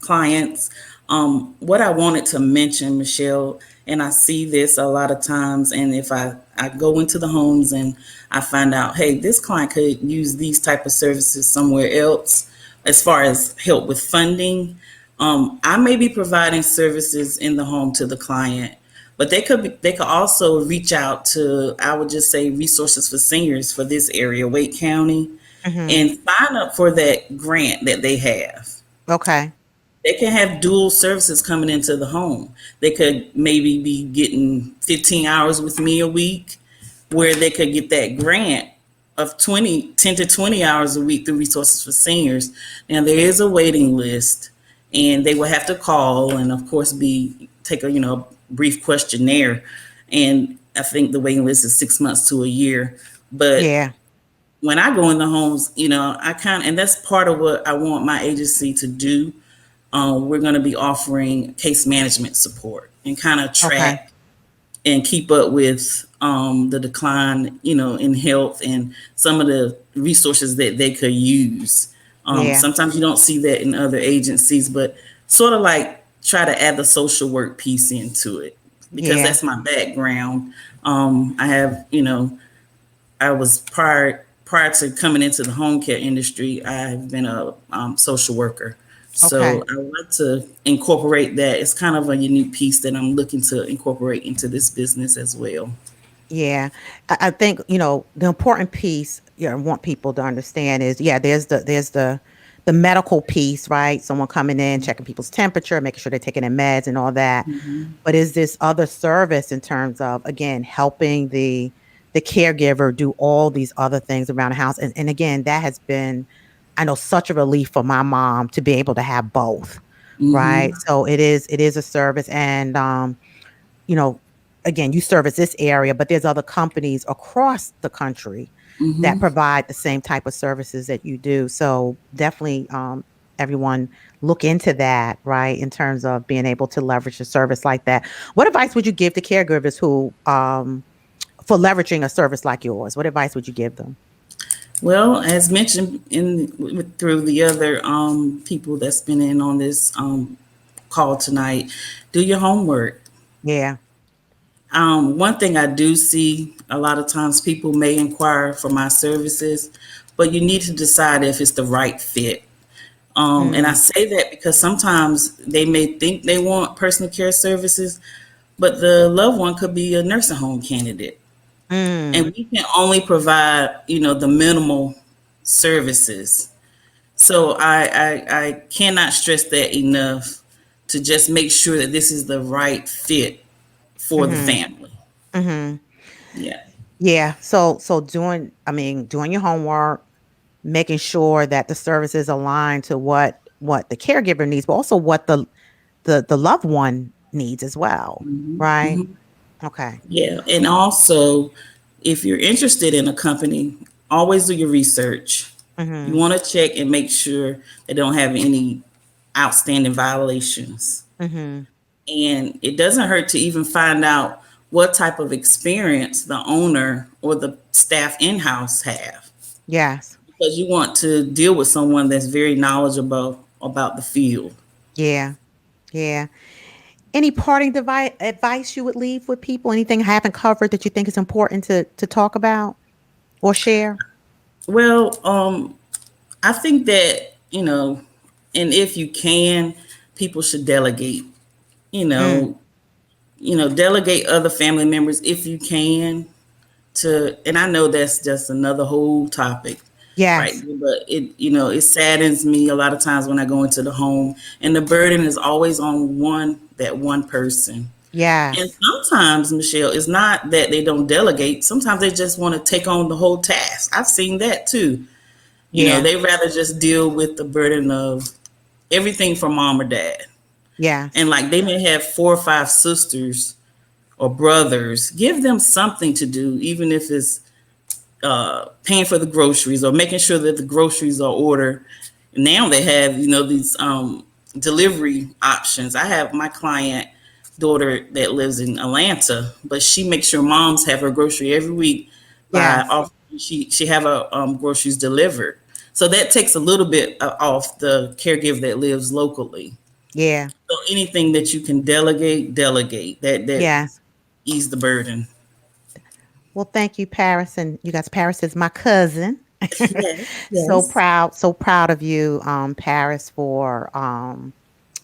clients. What I wanted to mention, Michelle, and I see this a lot of times, and if I go into the homes and I find out, hey, this client could use these type of services somewhere else, as far as help with funding, I may be providing services in the home to the client, but they could also reach out to, I would just say, resources for seniors for this area, Wake County, Mhm. and sign up for that grant that they have. Okay. They can have dual services coming into the home. They could maybe be getting 15 hours with me a week, where they could get that grant of 10 to 20 hours a week through Resources for Seniors. Now, there is a waiting list, and they will have to call and, of course, take a brief questionnaire. And I think the waiting list is 6 months to a year. But Yeah. when I go in the homes, and that's part of what I want my agency to do. We're going to be offering case management support and kind of Okay. track and keep up with the decline, in health and some of the resources that they could use. Yeah. Sometimes you don't see that in other agencies, but sort of like try to add the social work piece into it because Yeah. that's my background. I have, I was prior to coming into the home care industry, I have been a social worker. Okay. So I would like to incorporate that. It's kind of a unique piece that I'm looking to incorporate into this business as well. Yeah. I think, the important piece, I want people to understand is, yeah, there's the medical piece, right? Someone coming in, checking people's temperature, making sure they're taking their meds and all that. Mhm. But is this other service in terms of, again, helping the caregiver do all these other things around the house? And again, that has been, I know, such a relief for my mom to be able to have both, right? Mhm. So it is a service. And you know, again, you service this area, but there's other companies across the country that Mhm. provide the same type of services that you do. So definitely, everyone look into that, right? In terms of being able to leverage a service like that. What advice would you give to caregivers who, for leveraging a service like yours? What advice would you give them? Well, as mentioned through the other people that's been in on this call tonight, do your homework. Yeah. One thing I do see a lot of times, people may inquire for my services, but you need to decide if it's the right fit. And I Mm, say that because sometimes they may think they want personal care services, but the loved one could be a nursing home candidate. And mm, we can only provide, the minimal services. So I cannot stress that enough, to just make sure that this is the right fit for the mhm, family. mhm. Yeah. Yeah. So doing your homework, making sure that the service is aligned to what the caregiver needs, but also what the loved one needs as well, right? Mhm. Okay. Yeah. And also, if you're interested in a company, always do your research. You Mhm. want to check and make sure they don't have any outstanding violations. Mhm. And it doesn't hurt to even find out what type of experience the owner or the staff in house have, Yes. because you want to deal with someone that's very knowledgeable about the field. Yeah. Yeah. Any parting advice you would leave with people? Anything I haven't covered that you think is important to talk about or share? Well, I think that, and if you can, people should delegate, you Mm. know, delegate other family members if you can, and I know that's just another whole topic, right? Yes. But it saddens me a lot of times when I go into the home and the burden is always on that one person. And Yes. sometimes, Michelle, it's not that they don't delegate. Sometimes they just want to take on the whole task. I've seen that too. Yeah. They rather just deal with the burden of everything from mom or dad. And Yes. like they may have 4 or 5 sisters or brothers. Give them something to do, even if it's paying for the groceries or making sure that the groceries are ordered. Now they have, these delivery options. I have my client daughter that lives in Atlanta, but she makes sure moms have her grocery every week by Yes. off. She have her groceries delivered. So that takes a little bit off the caregiver that lives locally. Yeah. So anything that you can delegate, delegate. That Yes. ease the burden. Well, thank you, Paris. And you guys, Paris is my cousin. Yes, yes. So proud of you, Paris, for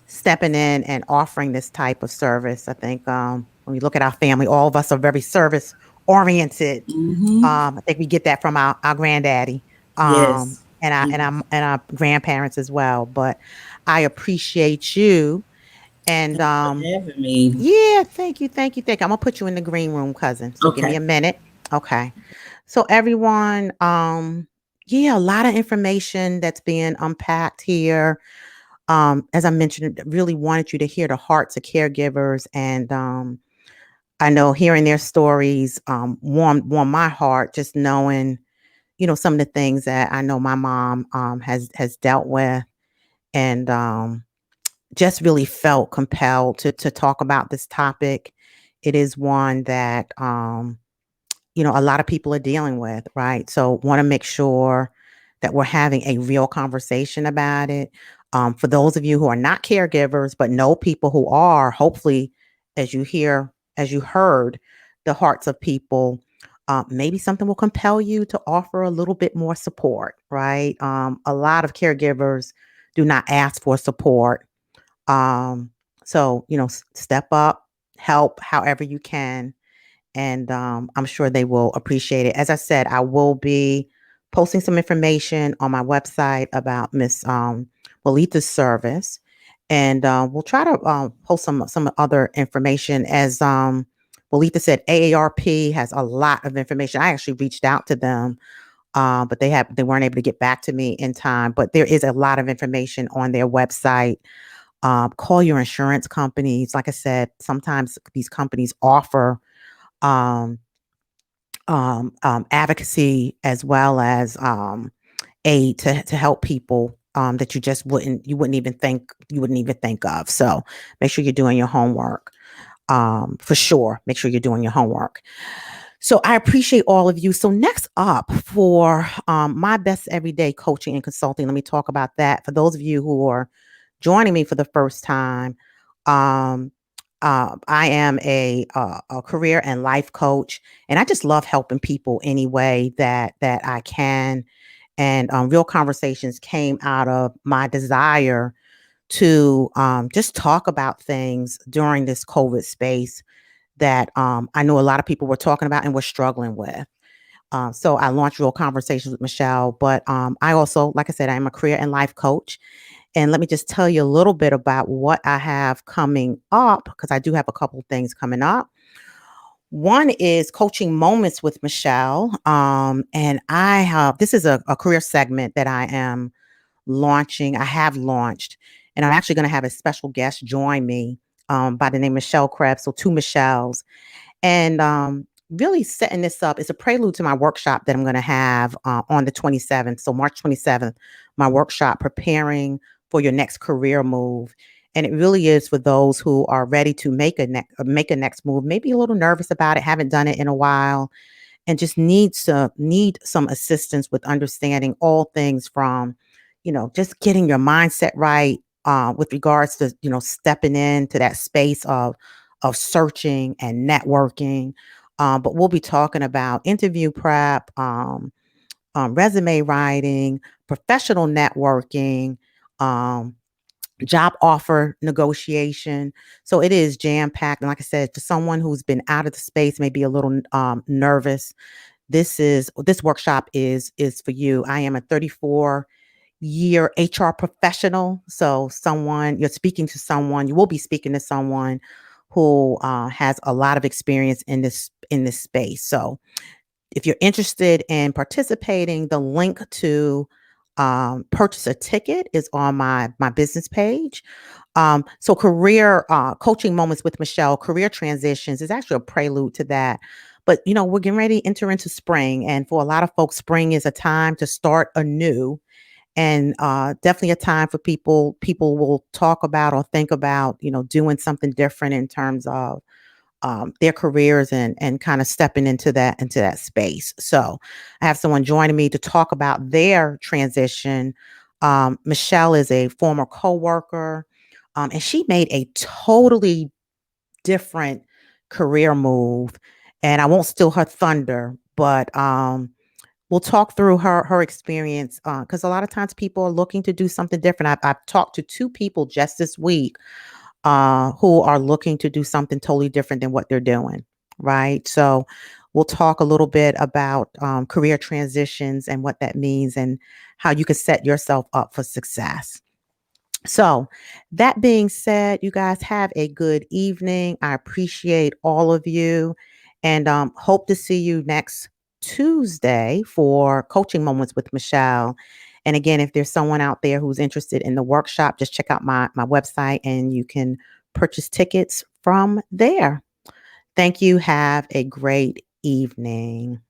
stepping in and offering this type of service. I think when we look at our family, all of us are very service oriented. Mm-hmm. I think we get that from our granddaddy, Yes. and our grandparents as well. But I appreciate you, and Thank you for having me. yeah, thank you, thank you, thank you. I'm gonna put you in the green room, cousin. So give me Okay. a minute. Okay. So everyone, yeah, a lot of information that's being unpacked here. As I mentioned, really wanted you to hear the hearts of caregivers, and I know hearing their stories warm my heart. Just knowing, some of the things that I know my mom has dealt with, and just really felt compelled to talk about this topic. It is one that a lot of people are dealing with, right? So want to make sure that we're having a real conversation about it. For those of you who are not caregivers, but know people who are, hopefully, as you heard the hearts of people, maybe something will compel you to offer a little bit more support, right? A lot of caregivers do not ask for support. Um, so, step up, help however you can, and I'm sure they will appreciate it. As I said, I will be posting some information on my website about Miss Walita's service, and we'll try to post some other information. As Walita said, AARP has a lot of information. I actually reached out to them, but they weren't able to get back to me in time. But there is a lot of information on their website. Call your insurance companies. Like I said, sometimes these companies offer um, advocacy as well as aid to help people that you wouldn't even think of. So make sure you're doing your homework. For sure, make sure you're doing your homework. So I appreciate all of you. So next up for my best everyday coaching and consulting, let me talk about that. For those of you who are joining me for the first time, um, I am a career and life coach, and I just love helping people any way that I can. And real conversations came out of my desire to just talk about things during this COVID space that I know a lot of people were talking about and were struggling with. So I launched Real Conversations with Michelle, but I also, like I said, I'm a career and life coach. And let me just tell you a little bit about what I have coming up, because I do have a couple things coming up. One is coaching moments with Michelle. And I have, this is a career segment that I have launched, and I'm actually going to have a special guest join me by the name Michelle Krebs. So two Michelles, and really setting this up is a prelude to my workshop that I'm going to have on the 27th. So March 27th, my workshop, Preparing for Your Next Career Move. And it really is for those who are ready to make a next move, maybe a little nervous about it, haven't done it in a while, and just need some assistance with understanding all things from, just getting your mindset right with regards to, stepping into that space of searching and networking. But we'll be talking about interview prep, resume writing, professional networking, um, job offer negotiation. So it is jam packed. And like I said, for someone who's been out of the space, maybe a little nervous, this workshop is for you. I am a 34-year HR professional. So you will be speaking to someone who has a lot of experience in this space. So if you're interested in participating, the link to purchase a ticket is on my business page. So career coaching moments with Michelle, career transitions is actually a prelude to that. But we're getting ready to enter into spring, and for a lot of folks, spring is a time to start anew, and definitely a time for people will talk about or think about doing something different in terms of their careers, and kind of stepping into that space. So I have someone joining me to talk about their transition. Michelle is a former coworker. And she made a totally different career move. And I won't steal her thunder, but we'll talk through her experience because a lot of times people are looking to do something different. I've talked to two people just this week who are looking to do something totally different than what they're doing. Right. So we'll talk a little bit about career transitions and what that means and how you can set yourself up for success. So, that being said, you guys have a good evening. I appreciate all of you and hope to see you next Tuesday for Coaching Moments with Michelle. And again, if there's someone out there who's interested in the workshop, just check out my website and you can purchase tickets from there. Thank you. Have a great evening.